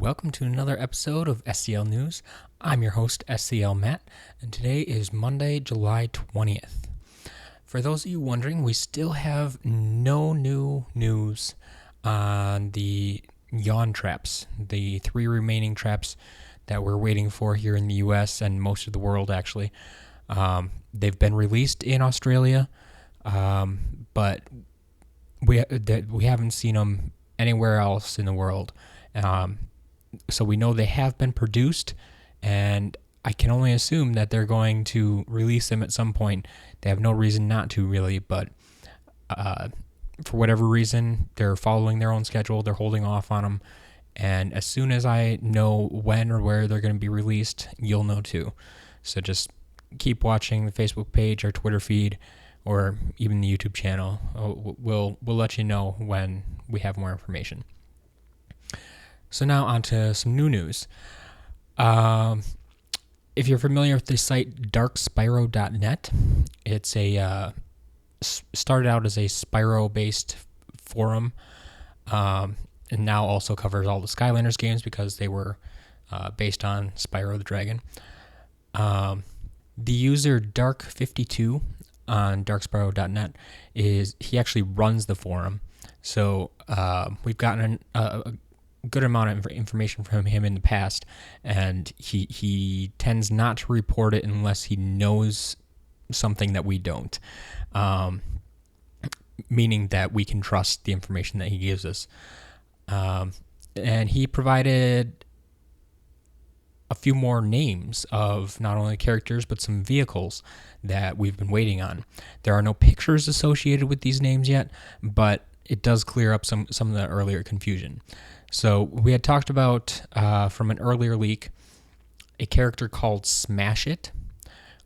welcome to another episode of SCL News. I'm your host, SCL Matt, and today is Monday, July 20th. For those of you wondering, we still have no new news on the Yawn Traps, the 3 remaining traps that we're waiting for here in the US and most of the world, actually. They've been released in Australia, but we haven't seen them anywhere else in the world. So we know they have been produced, and I can only assume that they're going to release them at some point. They have no reason not to, really, but for whatever reason, they're following their own schedule. They're holding off on them, and as soon as I know when or where they're going to be released, you'll know too. So just keep watching the Facebook page or Twitter feed or even the YouTube channel. We'll let you know when we have more information. So now on to some new news. If you're familiar with the site darkspyro.net, it's started out as a Spyro-based forum, and now also covers all the Skylanders games because they were based on Spyro the Dragon. The user Dark52 on darkspyro.net he actually runs the forum. So we've gotten a good amount of information from him in the past, and he tends not to report it unless he knows something that we don't, meaning that we can trust the information that he gives us. And he provided a few more names of not only characters but some vehicles that we've been waiting on. There are no pictures associated with these names yet, but it does clear up some of the earlier confusion. So we had talked about, from an earlier leak, a character called Smash It.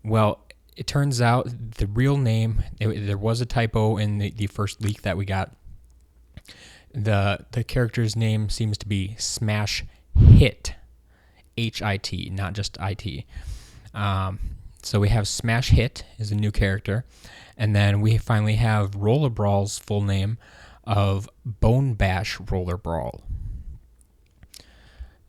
Well, it turns out the real name, there was a typo in the first leak that we got. The character's name seems to be Smash Hit, H-I-T, not just I-T. So we have Smash Hit is a new character, and then we finally have Roller Brawl's full name of Bone Bash Roller Brawl.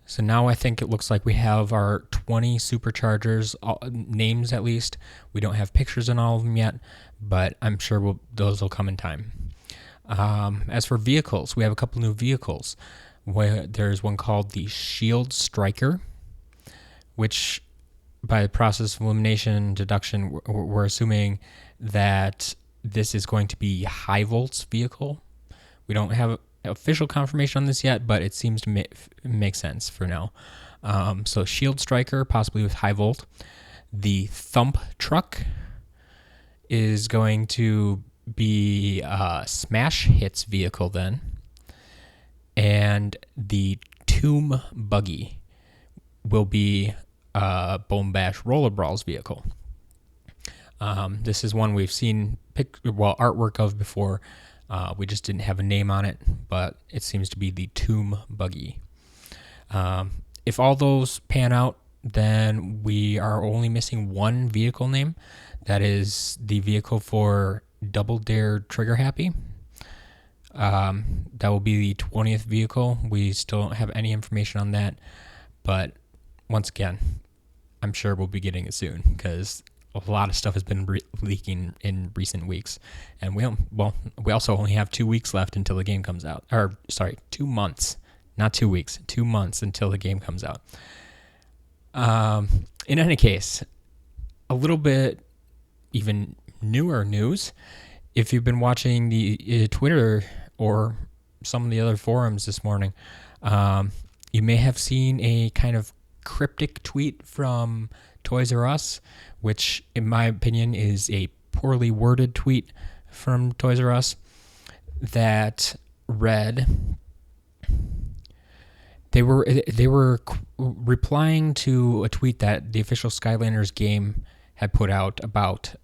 So now I think it looks like we have our 20 SuperChargers names at least. We don't have pictures on all of them yet, but I'm sure those will come in time. As for vehicles, we have a couple new vehicles. There's one called the Shield Striker, which by the process of elimination deduction, we're assuming that this is going to be High Volt's vehicle. We don't have official confirmation on this yet, but it seems to make sense for now. So Shield Striker, possibly with High Volt. The Thump Truck is going to be Smash Hit's vehicle then. And the Tomb Buggy will be Bone Bash Roller Brawl's vehicle. This is one we've seen artwork of before. We just didn't have a name on it, but it seems to be the Tomb Buggy. If all those pan out, then we are only missing one vehicle name. That is the vehicle for Double Dare Trigger Happy. That will be the 20th vehicle. We still don't have any information on that, but once again, I'm sure we'll be getting it soon because a lot of stuff has been leaking in recent weeks, and we also only have 2 weeks left until the game comes out. 2 months, not 2 weeks, 2 months until the game comes out. In any case, a little bit even newer news. If you've been watching the Twitter or some of the other forums this morning, you may have seen a kind of cryptic tweet from Toys R Us, which in my opinion is a poorly worded tweet from Toys R Us that read, they were replying to a tweet that the official Skylanders game had put out about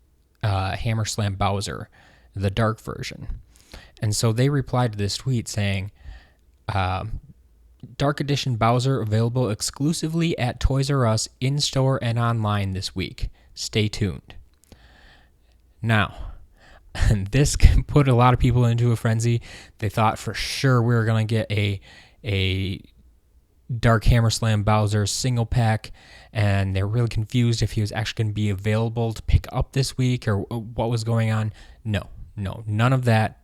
Hammer Slam Bowser, the dark version. And so they replied to this tweet saying, Dark Edition Bowser available exclusively at Toys R Us in-store and online this week. Stay tuned. Now, this put a lot of people into a frenzy. They thought for sure we were going to get a Dark Hammer Slam Bowser single pack, and they're really confused if he was actually going to be available to pick up this week or what was going on. No, none of that.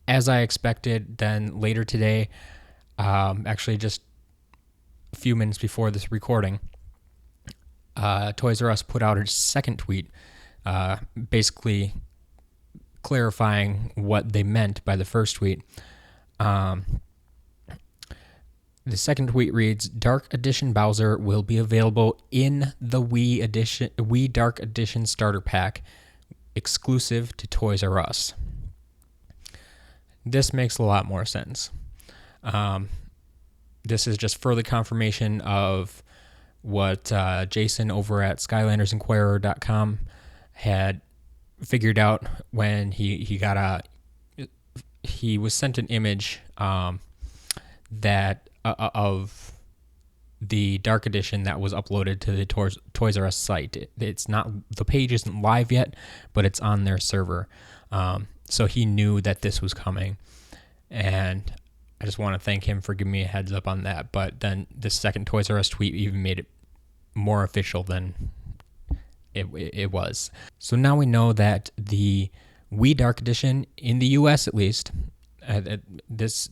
As I expected, then later today, actually just a few minutes before this recording, Toys R Us put out a second tweet, basically clarifying what they meant by the first tweet. The second tweet reads, Dark Edition Bowser will be available in the Wii Dark Edition starter pack, exclusive to Toys R Us. This makes a lot more sense. This is just further confirmation of what Jason over at SkylandersInquirer.com had figured out when he was sent an image that of the Dark Edition that was uploaded to the Toys R Us site. It's not, the page isn't live yet, but it's on their server. So he knew that this was coming, and I just want to thank him for giving me a heads up on that. But then the second Toys R Us tweet even made it more official than it was. So now we know that the Wii Dark Edition, in the US at least, this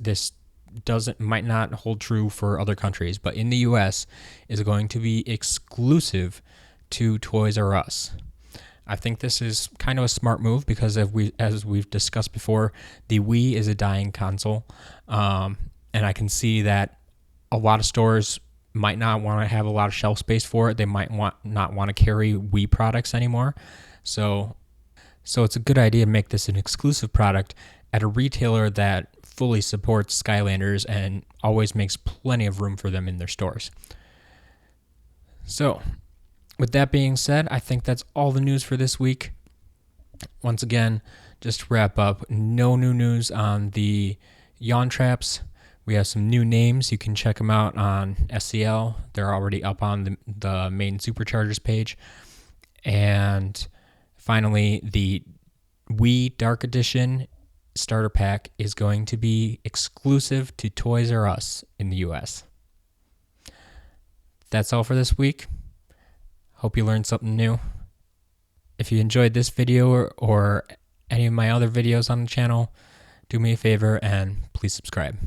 might not hold true for other countries, but in the US is going to be exclusive to Toys R Us. I think this is kind of a smart move because as we've discussed before, the Wii is a dying console, and I can see that a lot of stores might not want to have a lot of shelf space for it. They might not want to carry Wii products anymore. So it's a good idea to make this an exclusive product at a retailer that fully supports Skylanders and always makes plenty of room for them in their stores. So, with that being said, I think that's all the news for this week. Once again, just to wrap up, no new news on the Yawn Traps. We have some new names. You can check them out on SCL. They're already up on the main SuperChargers page. And finally, the Wii Dark Edition starter pack is going to be exclusive to Toys R Us in the US. That's all for this week. Hope you learned something new. If you enjoyed this video or any of my other videos on the channel, do me a favor and please subscribe.